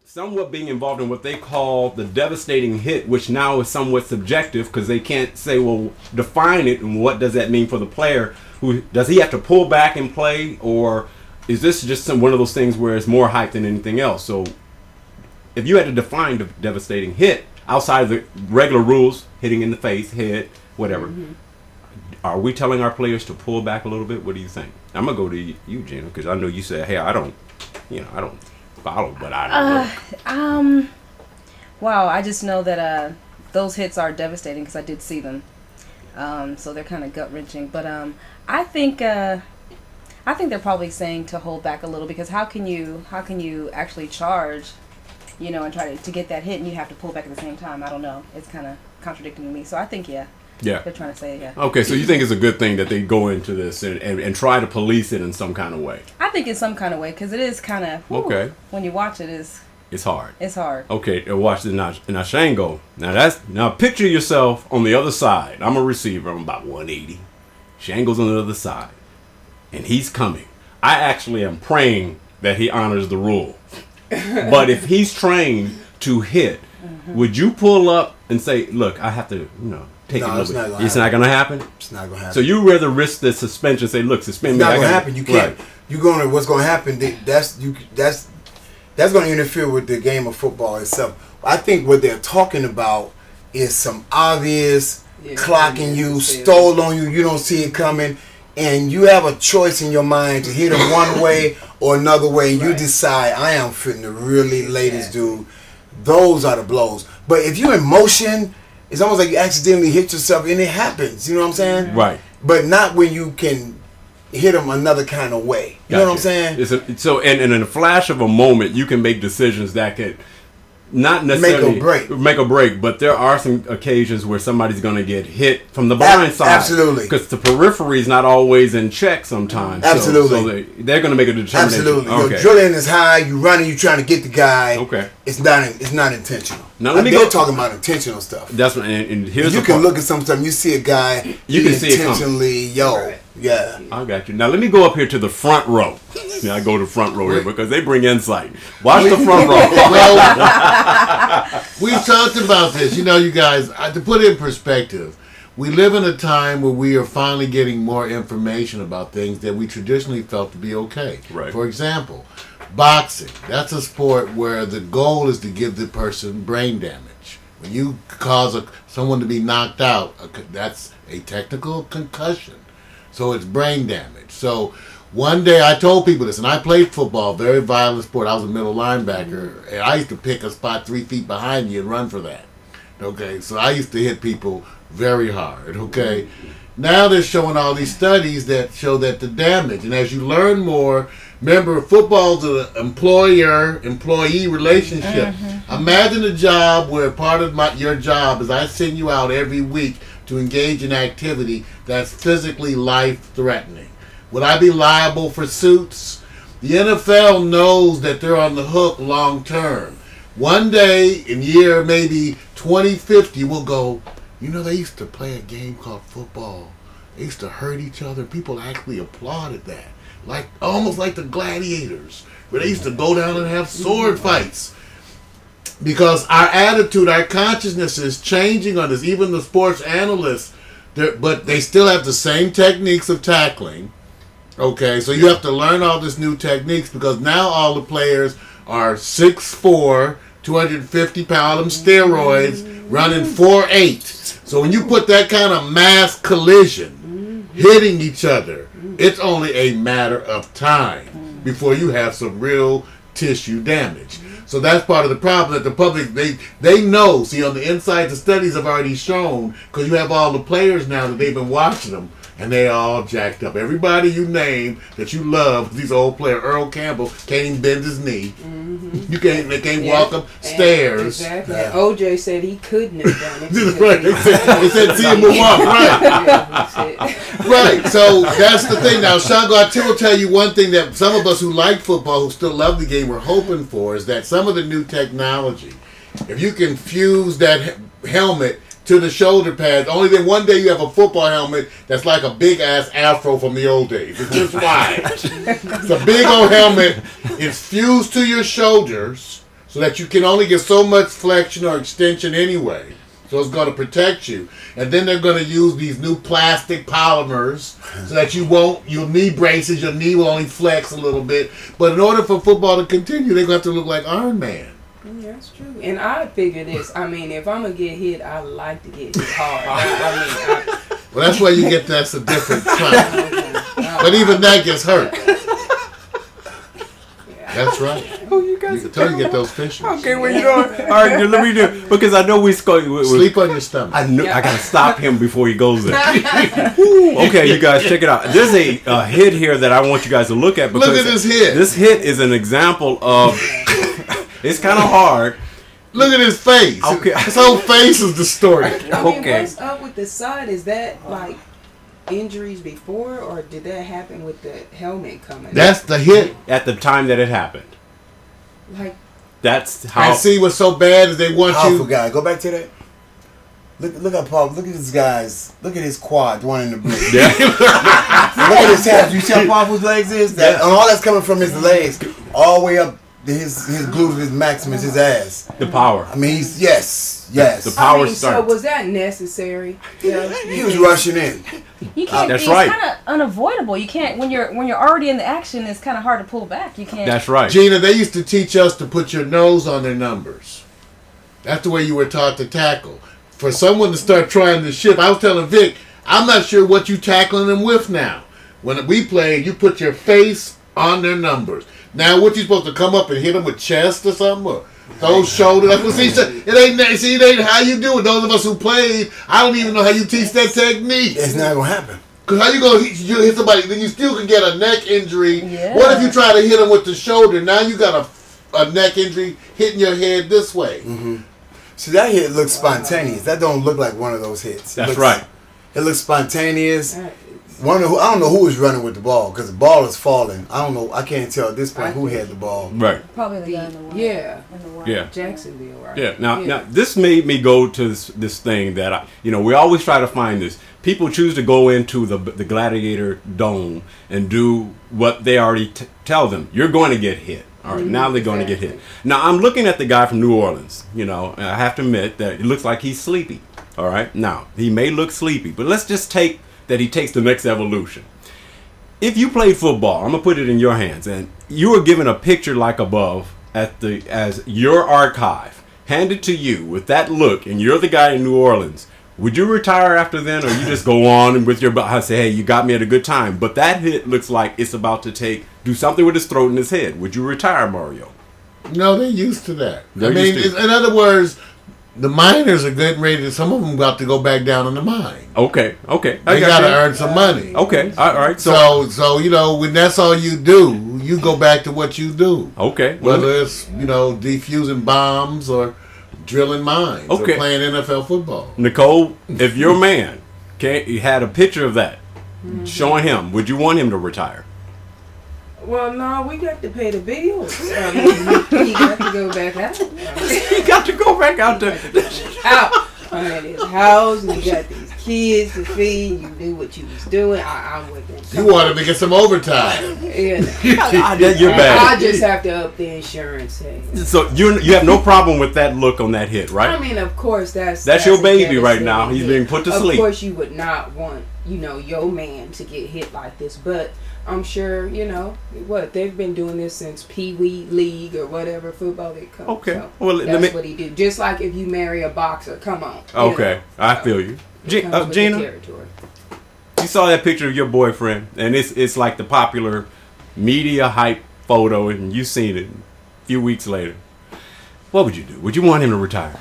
somewhat being involved in what they call the devastating hit, which now is somewhat subjective because they can't say, well, define it and what does that mean for the player? Who does he have to pull back and play, or is this just one of those things where it's more hype than anything else? So if you had to define the devastating hit outside of the regular rules, hitting in the face, head, whatever, are we telling our players to pull back a little bit? What do you think? I'm gonna go to you, Gina, because I know you said, hey, I don't follow, but I don't look. Wow, I just know that those hits are devastating because I did see them. So they're kind of gut-wrenching. But I think they're probably saying to hold back a little, because how can you actually charge, and try to get that hit and you have to pull back at the same time? I don't know. It's kind of contradicting to me. So I think yeah. They're trying to say Okay, so you think it's a good thing that they go into this and try to police it in some kind of way? I think in some kind of way, because it is kind of when you watch it, it's hard. It's hard. Okay, watch this now. Shango. Now picture yourself on the other side. I'm a receiver. I'm about 180. Shango's on the other side, and he's coming. I actually am praying that he honors the rule. But if he's trained to hit, would you pull up and say, "Look, I have to, take it a little bit"? It's not going to happen. It's not going to happen. So you rather risk the suspension? Say, "Look, suspend me." It's not going to happen. You can't. Right. What's going to happen? That's going to interfere with the game of football itself. I think what they're talking about is some obvious clocking you, stole on you. You don't see it coming, and you have a choice in your mind to hit him one way or another way, and you decide, I am fitting to really lay this dude. Those are the blows. But if you're in motion, it's almost like you accidentally hit yourself, and it happens. You know what I'm saying? Right. But not when you can hit them another kind of way. You know what I'm saying? And in a flash of a moment, you can make decisions that could not necessarily make or break, but there are some occasions where somebody's going to get hit from the blind side. Absolutely. Because the periphery is not always in check sometimes. Absolutely. So they're going to make a determination. Absolutely. Your drilling is high, you running, you trying to get the guy. Okay. It's not intentional. Now they're talking about intentional stuff. That's what, and here's you can look at some stuff, you see a guy, you can see intentionally, yeah. I got you. Now let me go up here to the front row. I go to the front row here because they bring insight. Watch the front row. Well, we've talked about this. You guys, to put it in perspective, we live in a time where we are finally getting more information about things that we traditionally felt to be okay. Right. For example, boxing. That's a sport where the goal is to give the person brain damage. When you cause someone to be knocked out, that's a technical concussion. So it's brain damage. So one day I told people this, and I played football, very violent sport. I was a middle linebacker, and I used to pick a spot 3 feet behind you and run for that. Okay, so I used to hit people very hard. Okay, now they're showing all these studies that show that the damage, and as you learn more, remember football's an employer-employee relationship. Imagine a job where part of your job is I send you out every week to engage in activity that's physically life-threatening. Would I be liable for suits? The NFL knows that they're on the hook long-term. One day, in year maybe 2050, we'll go, they used to play a game called football. They used to hurt each other. People actually applauded that. Almost like the gladiators, where they used to go down and have sword fights. Because our attitude, our consciousness is changing on this. Even the sports analysts, but they still have the same techniques of tackling. Okay, so you have to learn all this new techniques because now all the players are 6'4", 250 pound steroids, running 4'8". So when you put that kind of mass collision, hitting each other, it's only a matter of time before you have some real tissue damage. So that's part of the problem that the public, they know. See, on the inside, the studies have already shown, because you have all the players now that they've been watching them, and they all jacked up. Everybody you name that you love, these old players, Earl Campbell can't even bend his knee. They can't walk up stairs. Exactly. Yeah. OJ said he couldn't have done it. Right. They said see him walk. Right. Right. So that's the thing. Now, Shango, I will tell you one thing that some of us who like football, who still love the game, we're hoping for is that some of the new technology, if you can fuse that helmet to the shoulder pads, only then one day you have a football helmet that's like a big ass afro from the old days. It's just wide. It's a big old helmet. It's fused to your shoulders, so that you can only get so much flexion or extension anyway. So it's going to protect you. And then they're going to use these new plastic polymers so that you'll need braces, your knee will only flex a little bit. But in order for football to continue, they're going to have to look like Iron Man. Yeah, that's true. And I figure this. I mean, if I'm going to get hit, I like to get hit hard. Well, that's why you get that's a different time. But even that gets hurt. That's right. Oh, you guys You can get those fishes. Okay, well, you know, all right, let me do because I know we sleep on your stomach. I gotta stop him before he goes there. Okay, you guys, check it out. There's a hit here that I want you guys to look at. Because look at this hit. This hit is an example of. It's kind of hard. Look at his face. Okay, his whole face is distorted. I mean, Okay. what's up with the side? Is that like injuries before, or did that happen with the helmet coming? That's the hit. At the time that it happened. Like, that's how. And see what's so bad is they want Powerful you. guy. Go back to that. Look at Paul. Look at this guy's. Look at his quad, the one in the blue. Yeah. Look at his abs. You see how powerful his legs is? That, and all that's coming from his legs, all the way up to his gluteus, his maximus, his ass. The power. I mean, he's yes. The power I mean, starts. so was that necessary? Yeah. He was rushing in. You can't. That's It's right. kind of unavoidable. You can't when you're already in the action. It's kind of hard to pull back. You can't. That's right. Gina, they used to teach us to put your nose on their numbers. That's the way you were taught to tackle. For someone to start trying to shift, I was telling Vic, I'm not sure what you tackling them with now. When we play, you put your face on their numbers. Now, what you supposed to come up and hit them with chest or something? Or those shoulders? It ain't how you do it. Those of us who played, I don't even know how you teach that technique. It's not gonna happen. Because how you going to hit somebody, then you still can get a neck injury. Yeah. What if you try to hit them with the shoulder? Now you got a neck injury hitting your head this way. Mm-hmm. So that hit looks spontaneous. That don't look like one of those hits. That's right. It looks spontaneous. I don't know who was running with the ball because the ball is falling. I don't know. I can't tell at this point who had the ball. Right. Probably the guy in the white. Yeah. In the white. Yeah. Jacksonville, right? Yeah. Now this made me go to this thing that we always try to find this. People choose to go into the Gladiator Dome and do what they already tell them. You're going to get hit. All right. Now they're going to get hit. Now I'm looking at the guy from New Orleans. And I have to admit that it looks like he's sleepy. All right. Now he may look sleepy, but let's just take that he takes the next evolution. If you played football, I'm gonna put it in your hands, and you were given a picture like above as your archive handed to you with that look, and you're the guy in New Orleans. Would you retire after then, or you just go on with your? I say, hey, you got me at a good time, but that hit looks like it's about to do something with his throat and his head. Would you retire, Mario? No, they're used to that. They're I mean, used to it. in other words, the miners are getting ready. Some of them got to go back down in the mine. Okay. They got to earn some money. Okay, all right. So when that's all you do, you go back to what you do. Okay. Whether it's defusing bombs or drilling mines or playing NFL football. Nicole, if your man had a picture of that showing him, would you want him to retire? Well, no, we got to pay the bills. I mean, he got to go back out. He got to go back out there. Out. I'm at his house, and you got these kids to feed. You do what you was doing. I'm with them. You want him to get some overtime. Yeah. You're bad. I just have to up the insurance. So you have no problem with that look on that hit, right? I mean, of course, that's your a baby right now. devastating He's hit. being put to sleep. Of course, you would not want your man to get hit like this, but I'm sure they've been doing this since Pee Wee League or whatever football they call. Okay, So well, that's what he do. Just like if you marry a boxer, come on. Okay, I feel you, Gina. You saw that picture of your boyfriend, and it's like the popular media hype photo, and you've seen it a few weeks later. What would you do? Would you want him to retire?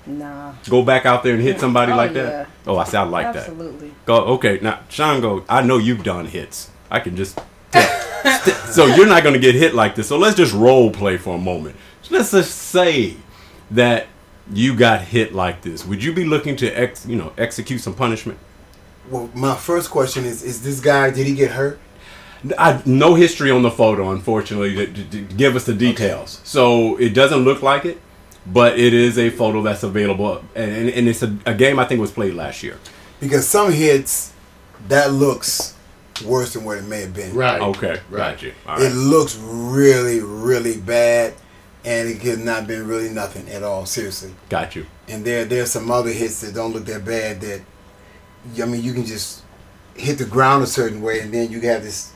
Nah. Go back out there and hit somebody like that? Yeah. Oh, I sound like Absolutely. that. Go. Okay, now Shango, I know you've done hits. I can just tell. So you're not going to get hit like this. So let's just role play for a moment. Let's just say that you got hit like this. Would you be looking to execute some punishment? Well, my first question is this guy, did he get hurt? No history on the photo, unfortunately, to give us the details. Okay. So it doesn't look like it, but it is a photo that's available. And it's a game I think was played last year. Because some hits, that looks worse than what it may have been. Right. Okay. Right. Got you. All right. It looks really, really bad. and it could not been really nothing at all. Seriously. Got you. And there's some other hits that don't look that bad. That I mean, you can just hit the ground a certain way, and then you have this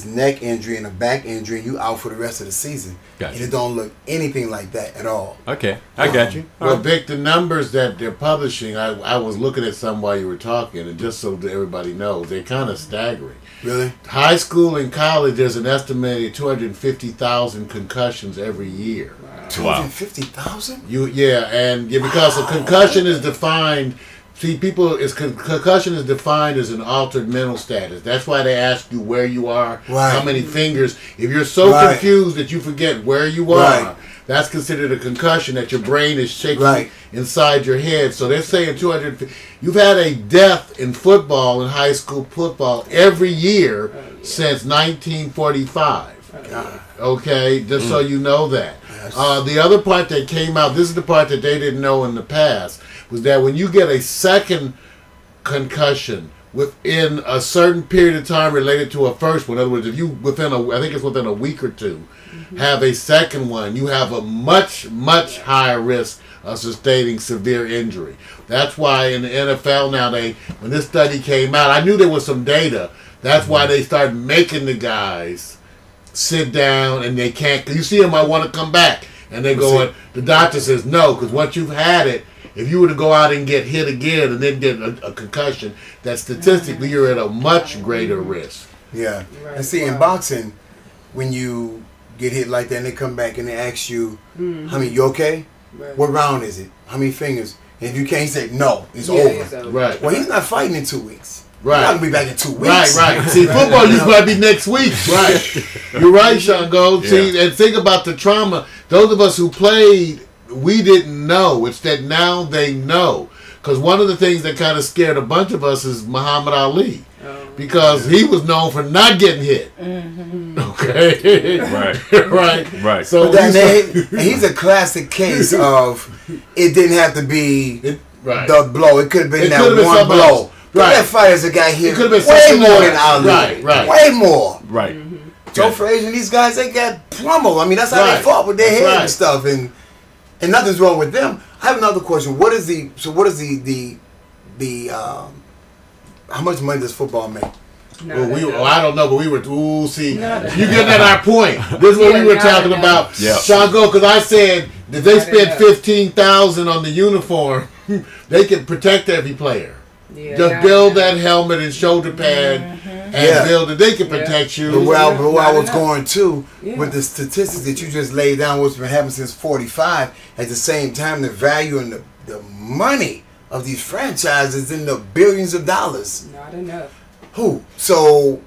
neck injury and a back injury, and you out for the rest of the season. Gotcha. And it don't look anything like that at all. Okay, I got you. Well, Vic, the numbers that they're publishing, I was looking at some while you were talking, and just so that everybody knows, they're kind of staggering. Really? High school and college, there's an estimated 250,000 concussions every year. 250,000? Because a concussion is defined. See, concussion is defined as an altered mental status. That's why they ask you where you are, how many fingers. If you're so confused that you forget where you are, that's considered a concussion, that your brain is shaking inside your head. So they're saying 200. You've had a death in football, in high school football, every year since 1945. Okay, just so you know that. The other part that came out, this is the part that they didn't know in the past, was that when you get a second concussion within a certain period of time related to a first one, in other words, if you I think it's within a week or two, have a second one, you have a much, much higher risk of sustaining severe injury. That's why in the NFL now, when this study came out, I knew there was some data. That's why they started making the guys sit down, and they can't. You see them, I want to come back, and they go. The doctor says no, because once you've had it, if you were to go out and get hit again and then get a concussion, that statistically you're at a much greater risk. Yeah, and see, in boxing, when you get hit like that, and they come back and they ask you, "How many? You okay? What round is it? How many fingers?" And if you can't say no, it's over. Right. Well, he's not fighting in 2 weeks. Right. He's not gonna be back in 2 weeks. Right. See, football used to be next week. Right. You're right, Shango. See, and think about the trauma. Those of us who played, we didn't know. It's that now they know. Because one of the things that kind of scared a bunch of us is Muhammad Ali. Because he was known for not getting hit. Okay. Right. So he's a classic case of it didn't have to be the blow. It could have been that one blow. That fighters that got hit way more than Ali. Way more. Right. Joe Frazier and these guys, they got pummeled. I mean, that's how they fought with their head and stuff. And nothing's wrong with them. I have another question. What is the how much money does football make? Well, I don't know, but we were. You getting at our point? This is what we were talking about, Shango. Because I said if they spent $15,000 on the uniform, they could protect every player. Just build that helmet and shoulder pad and build it. They can protect you. But where I was going to with the statistics that you just laid down, what's been happening since '45. At the same time, the value and the money of these franchises in the billions of dollars. Not enough. Who? So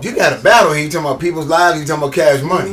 you got a battle here. You talking about people's lives. You talking about cash money.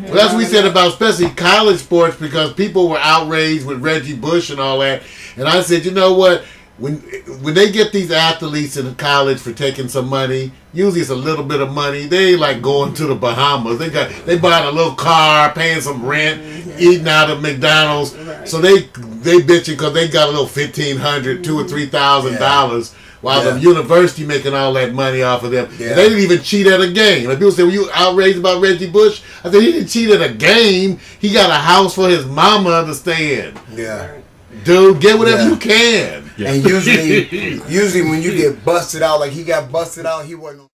Well, that's what we said about especially college sports, because people were outraged with Reggie Bush and all that. And I said, you know what? When they get these athletes in college for taking some money, usually it's a little bit of money. They like going to the Bahamas. They buying a little car, paying some rent, eating out of McDonald's. So they bitching because they got a little $1,500, $2,000 or $3,000, while the university making all that money off of them. Yeah. They didn't even cheat at a game. Like people say, "Were you outraged about Reggie Bush?" I said, "He didn't cheat at a game. He got a house for his mama to stay in." Yeah. Dude, get whatever you can. And usually when you get busted out, like he got busted out, he wasn't